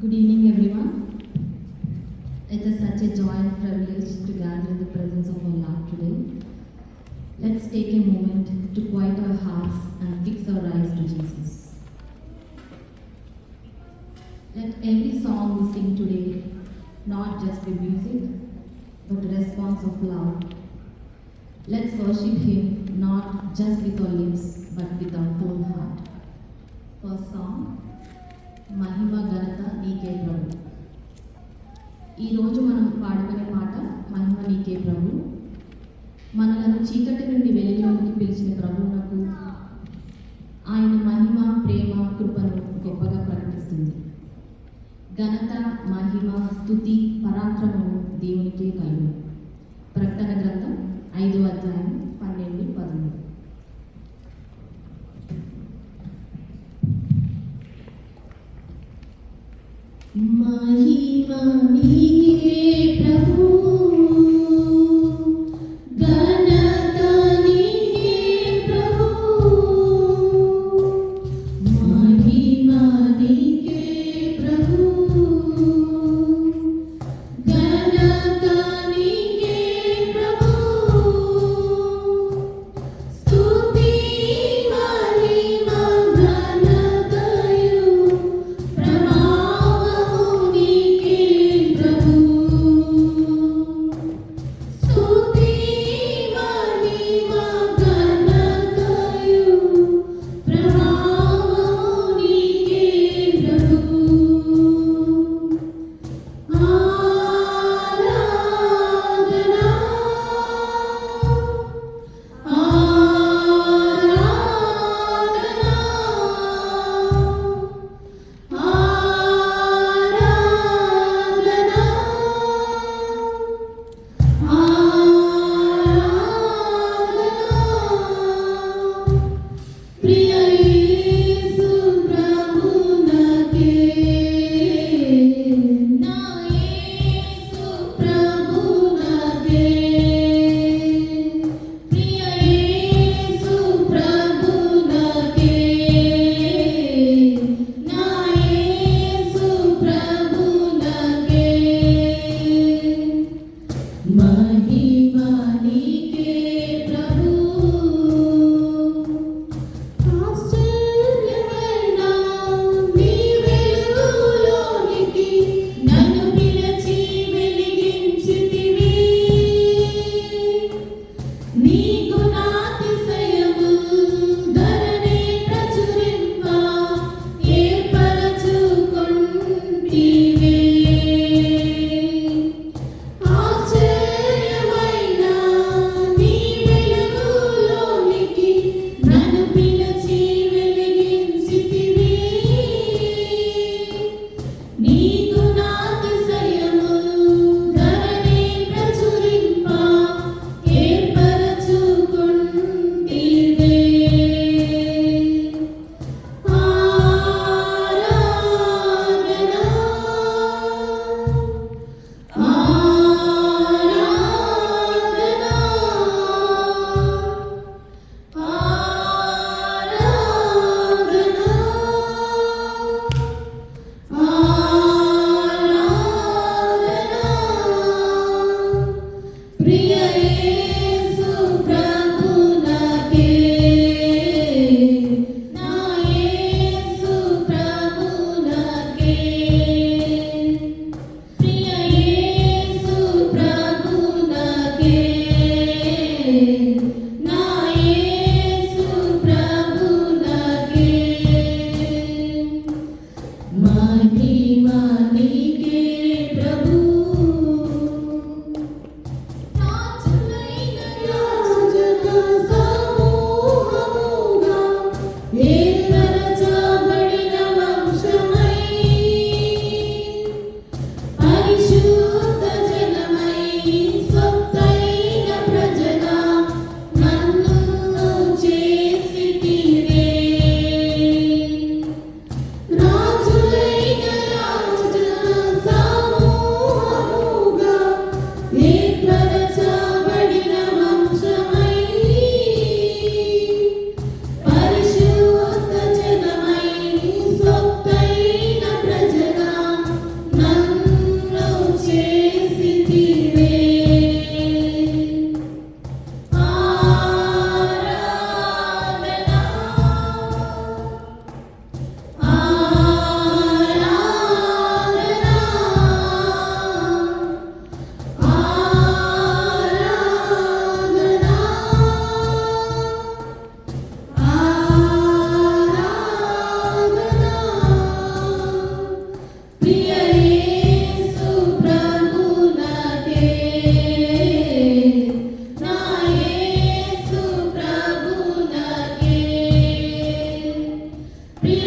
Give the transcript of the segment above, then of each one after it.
Good evening, everyone. It is such a joy and privilege to gather in the presence of our Lord today. Let's take a moment to quiet our hearts and fix our eyes to Jesus. Let every song we sing today not just be music, but a response of love. Let's worship Him not just with our lips, but with our whole heart. First song, మహిమ ఘనత నీకే ప్రభు. ఈరోజు మనం పాడుకునే పాట మహిమ నీకే ప్రభు. మనలను చీకటి నుండి వెలుగులోకి పిలిచిన ప్రభువునకు ఆయన మహిమ ప్రేమ కృపను గొప్పగా ప్రకటిస్తుంది. ఘనత మహిమ స్తుతి పరాక్రమము దేవునికే కలుగు. ప్రకటన గ్రంథం 5వ అధ్యాయం 12-13. महिमा नीके प्रभु, घनता नीके प्रभु, महिमा नीके प्रभु, घनता नीके प्रभु, स्तुति महिमा घनतयु प्रभु.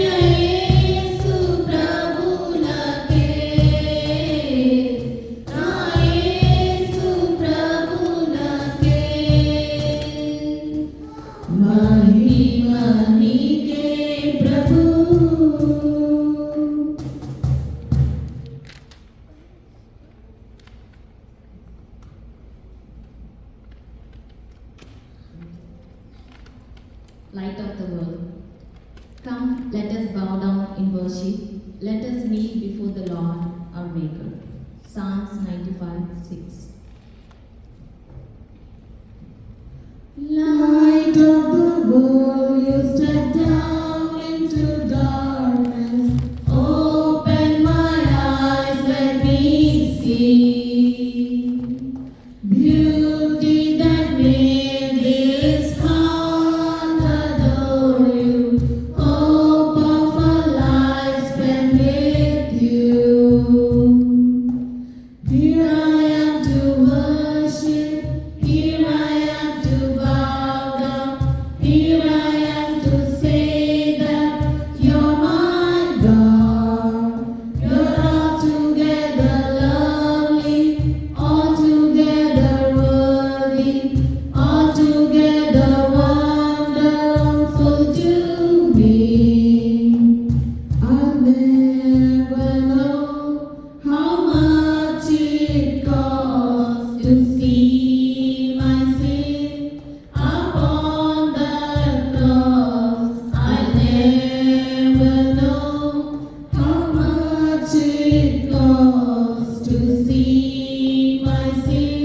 యేసు ప్రభులకే నా యేసు ప్రభులకే మహిమ నీకే ప్రభు Light of the world. Come, let us bow down in worship. Let us kneel before the Lord, our Maker. Psalms 95:6. Light of the world, you step down into darkness. Open my eyes, let me see beauty that made this heart adore you. Hope of a life spent with you. Here I am to worship, here I am to bow down, here I am to say that you're my God. You're altogether lovely, altogether worthy, altogether wonderful to me. I'll never know how much it costs to see my sin upon that cross. I'll never know how much it costs to see my sin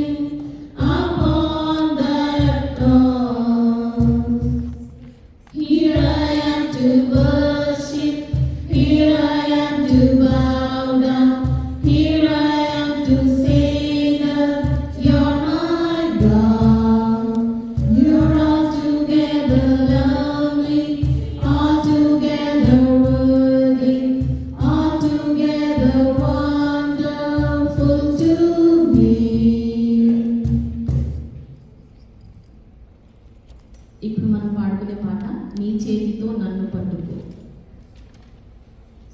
upon that cross. Here I am to worship, here I am to bow down, here I am to say that you're my God. You're altogether lovely, altogether worthy, altogether wonderful to me. ఇప్పుడు మనం పాడుకునే పాట నీ చేతితో నన్ను పట్టుకో.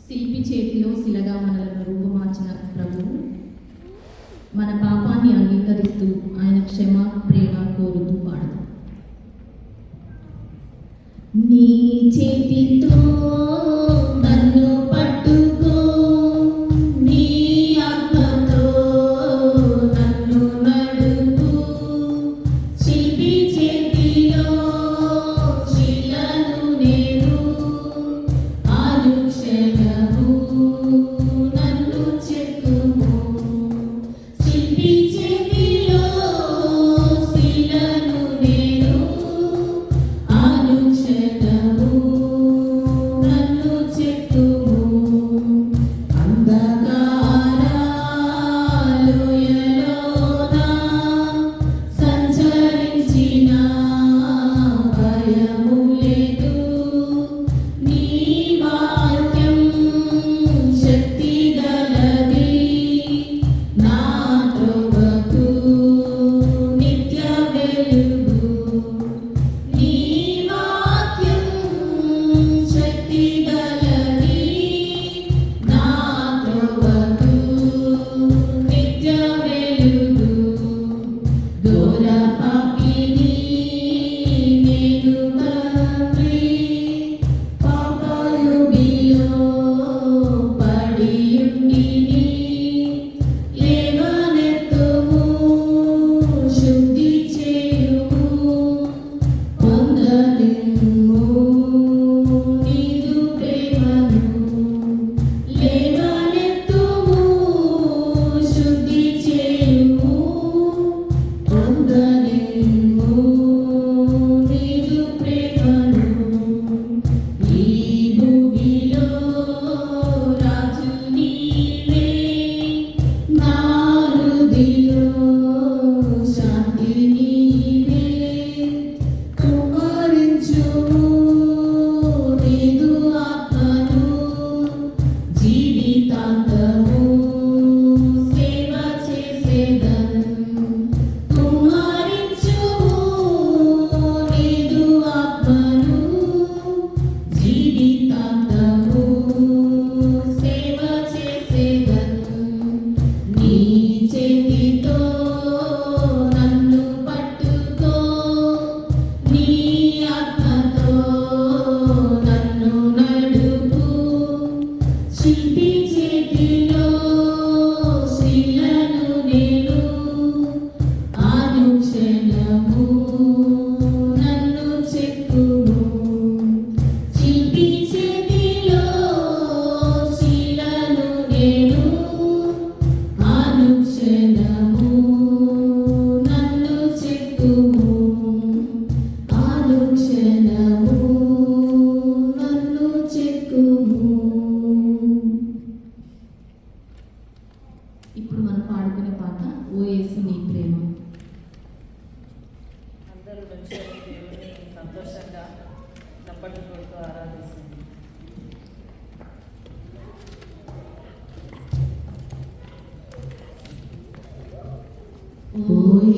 శిల్పి చేతిలో శిలగా మనలను రూపుమార్చిన ప్రభువు మన పాపాన్ని అంగీకరిస్తూ ఆయన క్షమ ప్రేమ కోరుతూ పాడదాం. నీ చేతితో నన్ను పట్టుకో, నీ ఆత్మతో నన్ను నడుపు. శిల్పి చేతిలో శిలను నేను, అనుక్షణము నన్ను చెక్కుము. శిల్పి చేతిలో శిలను నేను, అనుక్షణము నన్ను చెక్కుము. అంధకారాలయలోన సంచరించిన భయము లేదు. నీ వాక్యం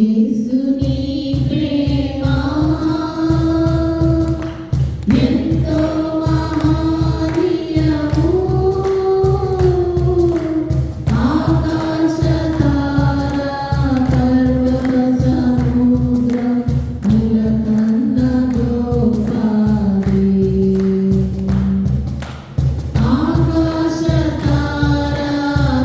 యేసుని ప్రేమ ఎంతో మహనీయము ఆకాశ తార పర్వత సముద్రం నిలకన్న గోపాది ఆకాశ తార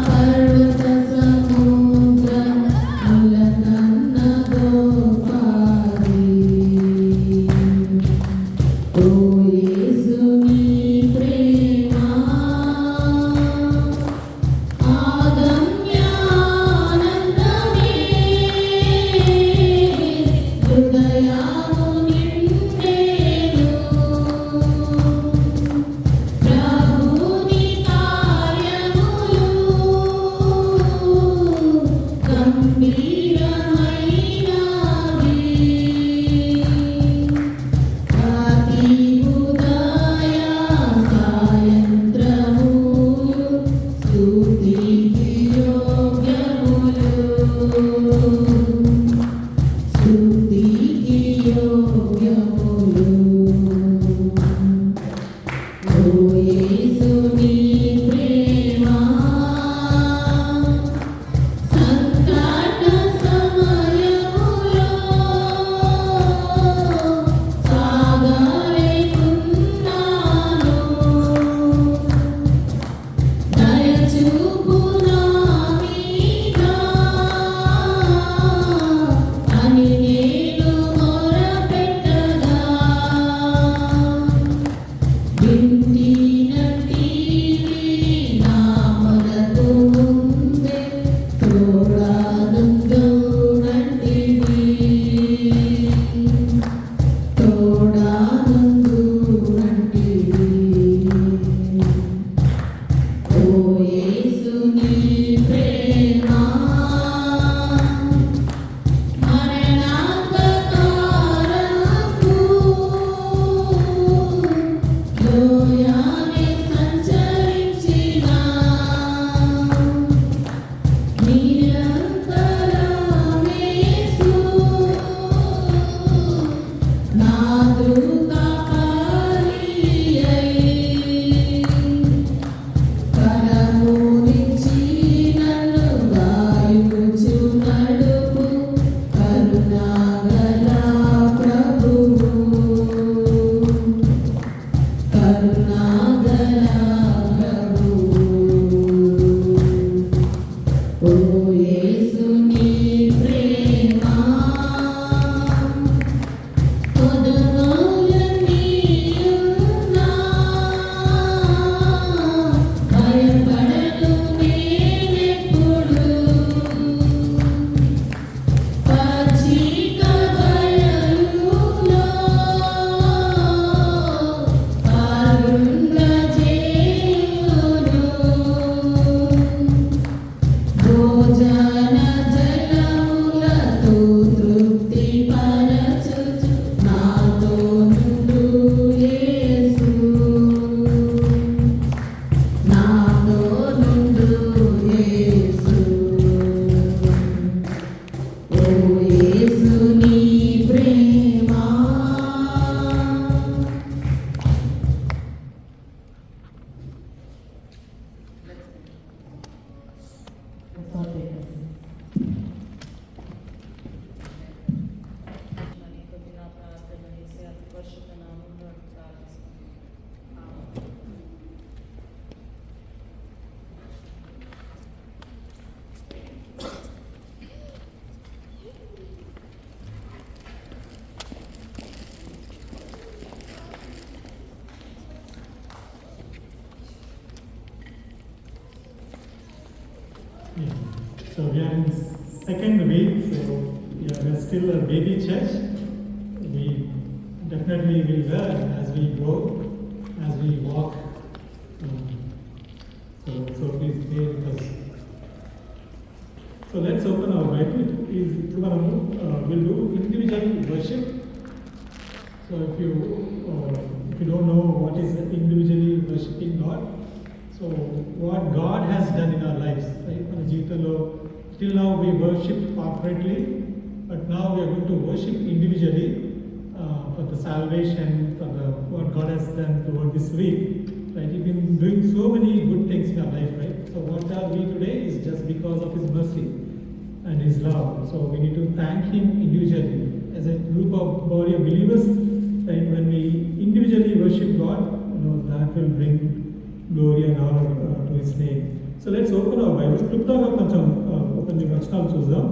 పర్వత సముద్రం నిలకన్న గోపాది ఓ యేసుని ప్రేమ ఆగమ్యానందమే హృదయము నిండెను ప్రభుని కార్యములు గంభీరమైనవి ప్రతి ఉదయ సాయంత్రములు స్తుతికి యోగ్యములు స్తుతికి యోగ్యములు ఓ యేసుని ప్రేమ సంకట సమయములో సాగలేకున్నాను దయచూపు నా మీద అని నేను మొరపెట్టగా వింటినట్టివి నా మొరకు ముందే తోడానందునంటివి తోడానందునంటివి ఓ యేసుని ప్రేమ మరణాంతకారపు లోయాన్ని సంచరించిన నిరంతరమే యేసు నాదు కాపరి అయి కరమునిచ్చి నన్ను గాయముచు నడుపు కరుణాగల ప్రభువు కరుణాగల ప్రభువు ఓ యేసుని ప్రేమ కొదమాలన్నీయున్నా భయపడను నేనెప్పుడు పచ్చిక బయలులో పాల్గొనజేయును భోజన జలములతో తృప్తి పరచుచు నాతో నుండు యేసు నాతో నుండు యేసు ఓ యేసుని ప్రేమ కొద్దిగా ప్రార్థన చేసి అతి పరిశుద్ధ నామంలో ప్రార్థిస్తున్నాం. Yeah. So we are in second week, so yeah, we are still a baby church. We definitely will learn as we grow, as we walk. So please stay with us. So let's open our Bible. We'll do individual worship. So if you don't know what is individually worshiping God, so what God has done in our lives, right? మన జీవితంలో till now we worship corporately, But now we are going to worship individually for the salvation, for the what God has done toward this week. Right? He's been doing so many good things in our life, right? So what are we today is just because of His mercy and His love. So we need to thank Him individually as a group of body of believers. Right? When we individually worship God, that will bring glory and honor to His name. So let's open our Bibles. Kluptaga koncham open the vachanalu chuzdam,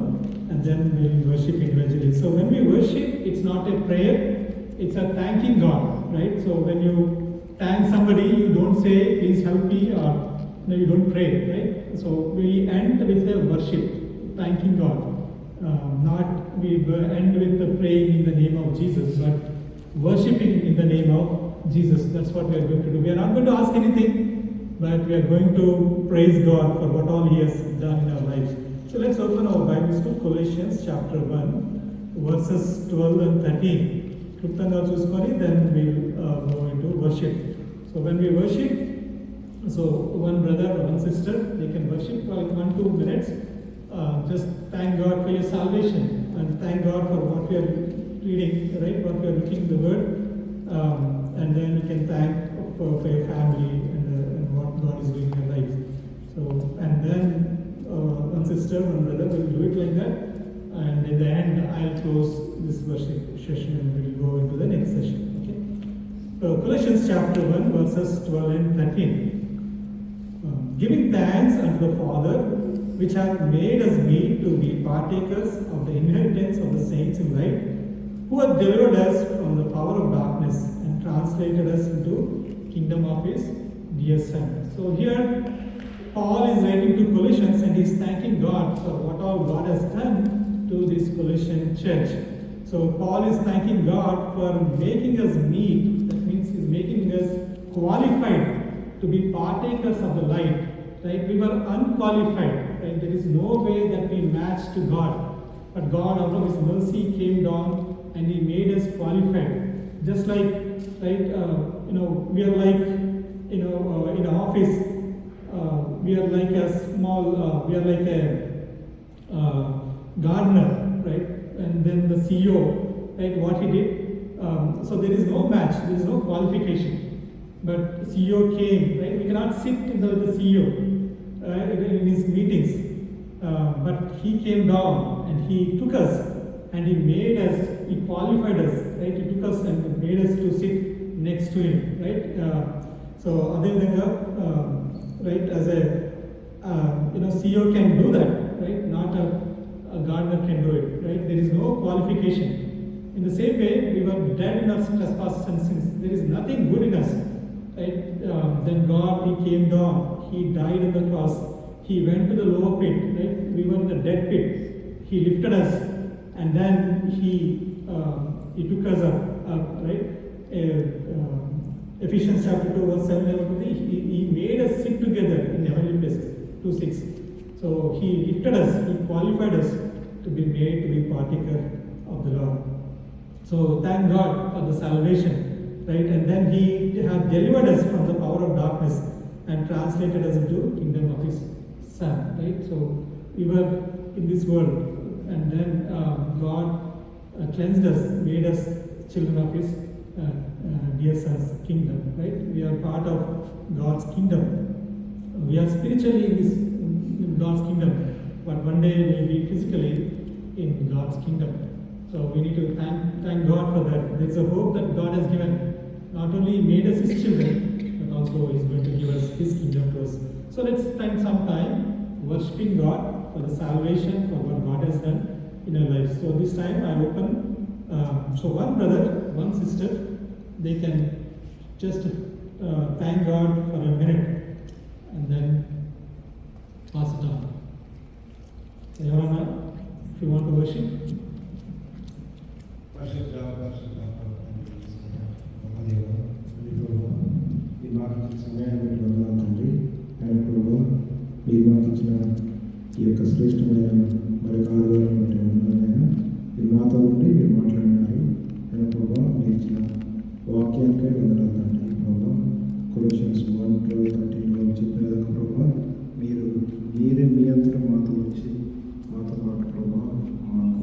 and then we'll worship individually. So when we worship, it's not a prayer, it's a thanking God, right? So when you thank somebody, you don't say, please help me, or no, you don't pray, right? So we end with a worship, thanking God. Not we end with the praying in the name of Jesus, but worshipping in the name of Jesus. That's what we are going to do. We are not going to ask anything, but we are going to praise God for what all He has done in our lives. So let's open our Bibles to Colossians chapter 1, verses 12 and 13. Kluptanga chuskoni, then we'll go into worship. So when we worship, so one brother or one sister, they can worship for like 1-2 minutes. Just thank God for your salvation and thank God for what we are reading, right? What we are looking the Word, and then you can thank for your family and what God is doing in your life. So and then one sister, one brother will do it like that, and in the end, I'll close this worship session and we'll go into the next session. Okay. So Colossians chapter 1, verses 12 and 13. Giving thanks unto the Father, which hath made us meet to be partakers of the inheritance of the saints in light, who hath delivered us from the power of darkness and translated us into kingdom of His dear Son. So here, Paul is writing to Colossians and he's thanking God for what all God has done to this Colossian church. So Paul is thanking God for making us meet. That means He's making us qualified to be partakers of the light. Right? We were unqualified. Right? There is no way that we match to God. But God, out of His mercy, came down and He made us qualified. Just like, right? We are like, in an office. We are like a small. We are like a gardener, right? And then the CEO, right? What he did. So there is no match. There is no qualification. But CEO came, right? We cannot sit in the CEO in his meetings. But he came down and he took us and he made us, he qualified us, right? He took us and made us to sit next to him, right? So other than right, as a CEO can do that, right? Not a gardener can do it, right? There is no qualification. In the same way, we were dead in our trespasses and sins. There is nothing good in us, right? Then God, He came down. He died on the cross. He went to the lower pit, right? We were in the dead pit. He lifted us, and then He took us up, right? Ephesians chapter 2, verse 7, he made us sit together in heavenly places, 2:6. So He lifted us, He qualified us to be made to be partaker of the Lord. So thank God for the salvation, right? And then He had delivered us from the power of darkness and translated us into kingdom of His Son, right? So we were in this world, and then God cleansed us, made us children of His dear Son's kingdom, right? We are part of God's kingdom. We are spiritually in God's kingdom, but one day we will be physically in God's kingdom. So we need to thank God for that. There is a hope that God has given. Not only made us His children, but also He is going to give us His kingdom to us. So let's spend some time worshiping God for the salvation, for what God has done in our lives. So this time I open. So one brother, one sister, they can just thank God for a minute and then pass it on. So Yorana, if you want to worship. మీరు మాకు ఇచ్చిన ఈ యొక్క శ్రేష్టమైన మరొక ఆదివారం ఉన్నారైనా మీరు మాతో ఉండి మీరు మాట్లాడినారు అయినా ప్రభావ మీరు ఇచ్చిన వాక్యానికై వందనాలు తండ్రి ప్రభావ కొలొస్సియన్స్ 1:12-13 చెప్పిన విధంగా ప్రభావ మీరే మీ అంతటా మాతో వచ్చి మాతో పాటు ప్రభావ మాకు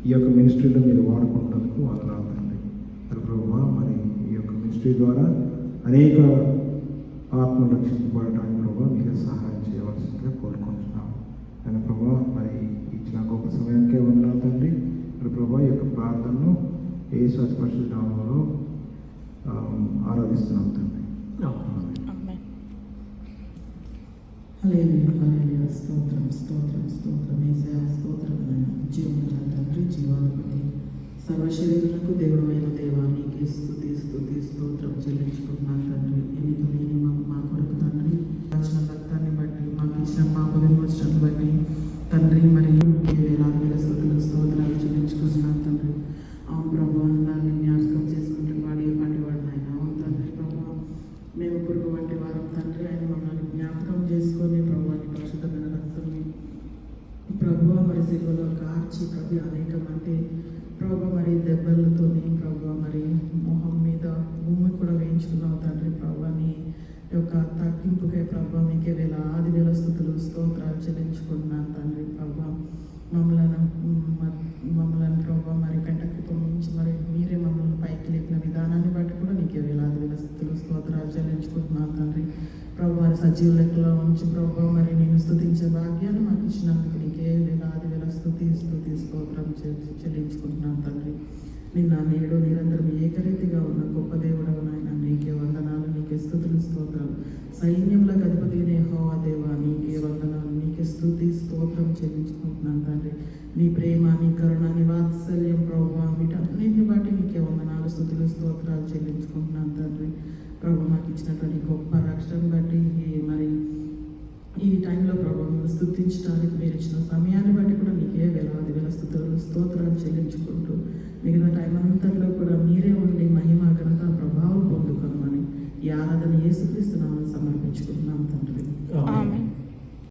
ఈ యొక్క మినిస్ట్రీలో మీరు వాడుకుంటున్నందుకు వందనాలు తండ్రి. మరి ప్రభువా మరి ఈ యొక్క మినిస్ట్రీ ద్వారా అనేక ఆత్మలు రక్షింపబడటానికి ప్రభావ మీరే సహాయం చేయవలసిందిగా కోరుకుంటున్నాం. కానీ ప్రభావ మరి ఇచ్చిన గొప్ప సమయానికే వందనాలు తండ్రి. మరి ప్రభావ ఈ యొక్క ప్రార్థనను యేసు అతి పరిశుద్ధ నామములో ఆరాధిస్తున్నాం తండ్రి. ఆమేన్. హల్లెలూయా హల్లెలూయా స్తోత్రం స్తోత్రం స్తోత్రం యేసయ్యా స్తోత్రం నాయన. జీవముగల తండ్రి జీవాధిపతి సర్వశరీరులకు దేవుడు అయిన దేవా నీకే స్తుతి స్తుతి స్తోత్రం చెల్లించుకుంటున్నాను తండ్రి. ఎన్నిక లేని మా కొరకు తండ్రి రాసిన రక్తాన్ని బట్టి మాకు ఇచ్చిన పాప విమోచనను బట్టి తండ్రి మరి వేలాది వేల స్తుతులు స్తోత్రాలు చెల్లించుకుంటున్నాను తండ్రి. అవును ప్రభు నన్ను జ్ఞాపకం చేసుకుంటే వాడు ఏ పాటి వాడు నాయన. అవును తండ్రి ప్రభు మేము పురుగు వంటి వారం తండ్రి ఆయన మమ్మల్ని జ్ఞాపకం చేసుకొని ప్రభు అని పరిశుద్ధమైన రక్తాన్ని ప్రభు మరి సిలువలో కార్చి ప్రభు అనేక మంది ప్రభు మరి దెబ్బలతోని ప్రభు మరి మొహం మీద భూమి కూడా వేయించుకున్నావు తండ్రి. ప్రభు నీ యొక్క తగ్గింపుకే ప్రభు మీకే వేలాది వేల స్తుతులు స్తోత్రాలు చెల్లించుకుంటున్నాను తండ్రి. ప్రభు మమ్మల్ని ప్రభు మరి పెంటకృపం నుంచి మరి మీరే మమ్మల్ని పైకి లేపిన విధానాన్ని బట్టి కూడా నీకే వేలాది వేల స్తుతులు స్తోత్రాలు చెల్లించుకుంటున్నాను తండ్రి. ప్రభు వారి సజీవ లెక్కలో ఉంచి ప్రభు మరి నేను స్తుతించే భాగ్యాన్ని మాకు ఇచ్చినందుకు నీకే వేలాది వేల స్తుతి స్తోత్రం చెల్లించుకుంటున్నాను తండ్రి. నిన్న నేడు నిరంతరం ఏకరీతిగా ఉన్న గొప్ప దేవుడవు నాయన. నీకే వందనాలు నీకే స్తుతులు స్తోత్రాలు. సైన్యములకు అధిపతి యెహోవా దేవా నీకే వందనాలు నీకే స్తుతి స్తోత్రం చెల్లించుకుంటున్నాను తండ్రి. నీ ప్రేమ నీ కరుణ నీ వాత్సల్యం ప్రభు వీటన్నిటిని బట్టి నీకే వందనాలు స్తుతులు స్తోత్రాలు చెల్లించుకుంటున్నాను తండ్రి. ప్రభు మాకు ఇచ్చినటువంటి గొప్ప రక్షణ బట్టి మరి ఈ టైంలో ప్రభు స్తుతించడానికి మీరు ఇచ్చిన సమయాన్ని బట్టి కూడా నీకే వేలాది వేల స్తుతులు స్తోత్రాలు చెల్లించుకుంటూ మిగతా టైం అంతట్లో కూడా మీరే ఉండి మహిమ ఘనత ప్రభావం పొందుకోమని ఈ ఆరాధన యేసుక్రీస్తు నామమున సమర్పించుకుంటున్నాం తండ్రి. ఆమేన్.